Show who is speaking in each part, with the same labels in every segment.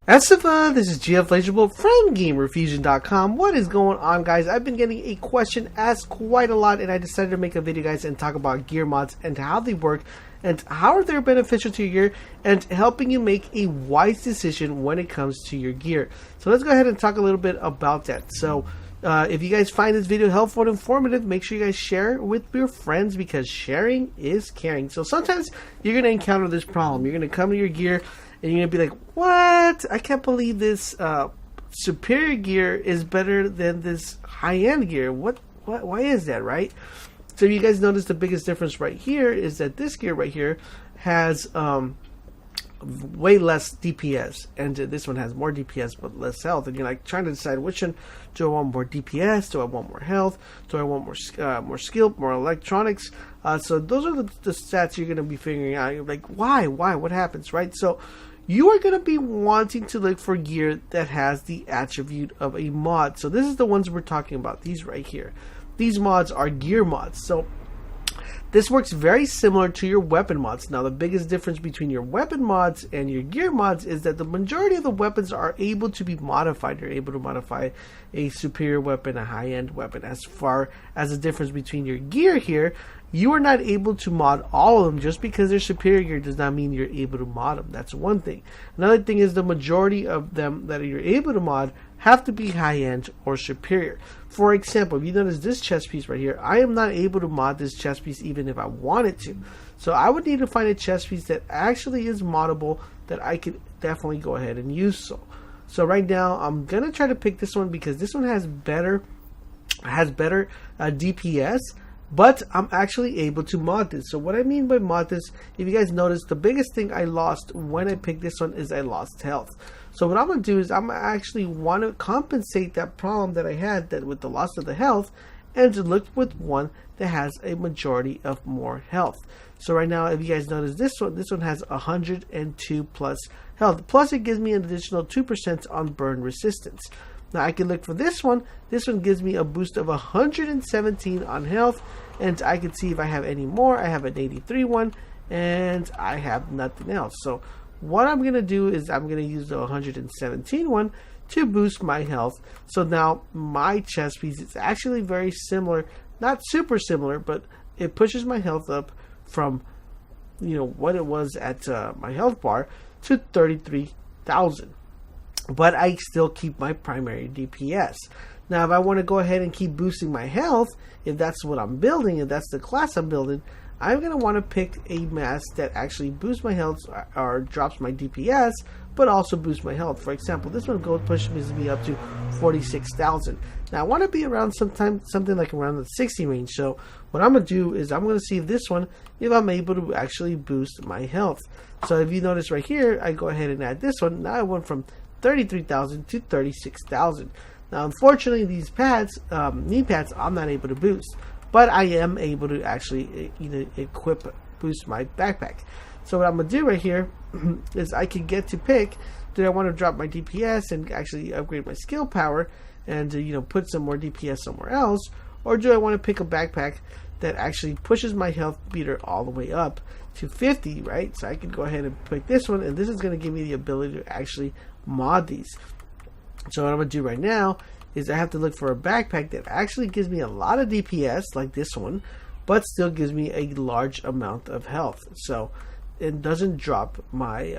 Speaker 1: Asifa, this is GF Legible from GamerFusion.com. What is going on, guys? I've been getting a question asked quite a lot, and I decided to make a video, guys, and talk about gear mods and how they work and how are they beneficial to your gear and helping you make a wise decision when it comes to your gear. So let's go ahead and talk a little bit about that. So if you guys find this video helpful and informative, make sure you guys share it with your friends because sharing is caring. So sometimes you're going to encounter this problem. You're going to come to your gear and you're going to be like, what? I can't believe this superior gear is better than this high-end gear. Why is that, right? So you guys notice the biggest difference right here is that this gear right here has way less DPS, and this one has more DPS but less health. And you're like trying to decide which one. Do I want more DPS? Do I want more health? Do I want more skill, more electronics? So those are the stats you're going to be figuring out. You're like, why? What happens, right? So you are going to be wanting to look for gear that has the attribute of a mod. So this is the ones we're talking about. These right here. These mods are gear mods. So this works very similar to your weapon mods. Now, the biggest difference between your weapon mods and your gear mods is that the majority of the weapons are able to be modified. You're able to modify a superior weapon, a high-end weapon. As far as the difference between your gear here, you are not able to mod all of them. Just because they're superior gear does not mean you're able to mod them. That's one thing. Another thing is the majority of them that you're able to mod have to be high-end or superior. For example, if you notice this chest piece right here, I am not able to mod this chest piece even if I wanted to. So I would need to find a chest piece that actually is moddable that I could definitely go ahead and use. So right now I'm gonna try to pick this one because this one has better DPS. But I'm actually able to mod this. So what I mean by mod this, if you guys notice, the biggest thing I lost when I picked this one is I lost health. So what I'm going to do is I'm actually want to compensate that problem that I had with the loss of the health and to look with one that has a majority of more health. So right now, if you guys notice this one has 102 plus health. Plus it gives me an additional 2% on burn resistance. Now I can look for this one. This one gives me a boost of 117 on health, and I can see if I have any more. I have an 83 one, and I have nothing else. So what I'm gonna do is I'm gonna use the 117 one to boost my health. So now my chest piece is actually very similar, not super similar, but it pushes my health up from what it was at my health bar to 33,000. But I still keep my primary DPS. Now, if I want to go ahead and keep boosting my health, if that's what I'm building, if that's the class I'm building, I'm going to want to pick a mask that actually boosts my health or drops my DPS, but also boosts my health. For example, this one pushes me up to 46,000. Now, I want to be around something like around the 60 range. So what I'm going to do is I'm going to see if I'm able to actually boost my health. So if you notice right here, I go ahead and add this one. Now I went from 33,000 to 36,000. Now, unfortunately, these pads, knee pads, I'm not able to boost, but I am able to actually boost my backpack. So what I'm gonna do right here is I can get to pick. Do I want to drop my DPS and actually upgrade my skill power and put some more DPS somewhere else, or do I want to pick a backpack that actually pushes my health meter all the way up to 50, right? So I can go ahead and pick this one, and this is going to give me the ability to actually mod these. So what I'm going to do right now is I have to look for a backpack that actually gives me a lot of DPS, like this one, but still gives me a large amount of health. So it doesn't drop my,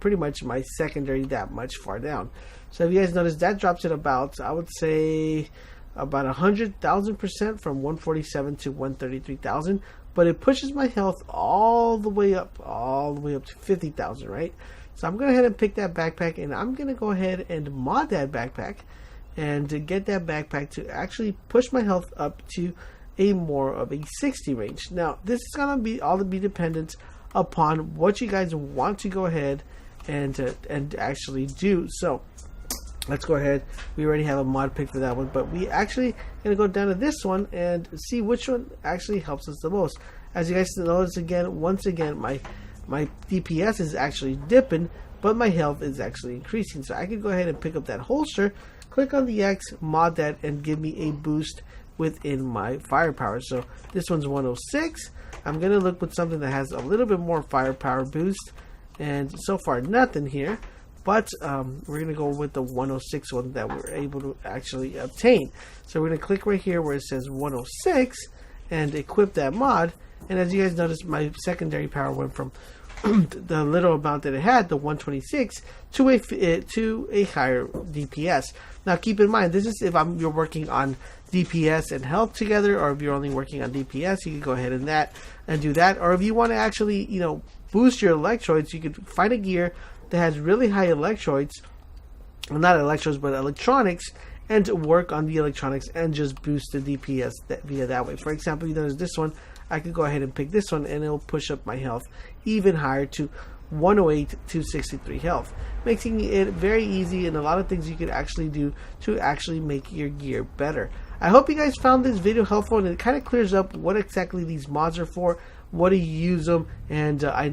Speaker 1: pretty much my secondary that much far down. So if you guys notice, that drops it about, I would say, about 100,000% from 147 to 133,000, but it pushes my health all the way up to 50,000, right? So I'm going to go ahead and pick that backpack, and I'm going to go ahead and mod that backpack and to get that backpack to actually push my health up to a more of a 60 range. Now, this is going to be all to be dependent upon what you guys want to go ahead and actually do. So let's go ahead. We already have a mod pick for that one, but we actually going to go down to this one and see which one actually helps us the most. As you guys notice, once again, my DPS is actually dipping, but my health is actually increasing. So I can go ahead and pick up that holster, click on the X, mod that, and give me a boost within my firepower. So this one's 106. I'm going to look with something that has a little bit more firepower boost, and so far nothing here. but we're going to go with the 106 one that we're able to actually obtain. So we're going to click right here where it says 106 and equip that mod. And as you guys notice, my secondary power went from the little amount that it had, the 126, to a higher DPS. Now keep in mind, this is if you're working on DPS and health together, or if you're only working on DPS, you can go ahead and do that. Or if you want to actually, boost your electrodes, you could find a gear that has really high electrodes, well, not electrodes, but electronics, and work on the electronics and just boost the DPS via that way. For example, you notice this one, I could go ahead and pick this one and it'll push up my health even higher to 108 to 63 health, making it very easy and a lot of things you could actually do to actually make your gear better. I hope you guys found this video helpful, and it kind of clears up what exactly these mods are for, what do you use them, and I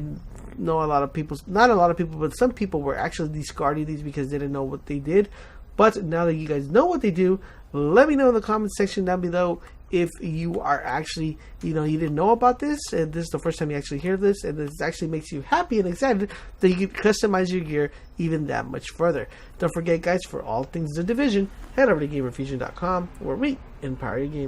Speaker 1: know not a lot of people, but some people were actually discarding these because they didn't know what they did. But now that you guys know what they do, let me know in the comment section down below if you are actually, you didn't know about this, and this is the first time you actually hear this, and this actually makes you happy and excited that you can customize your gear even that much further. Don't forget, guys, for all things The Division, head over to GamerFusion.com, where we empower your game.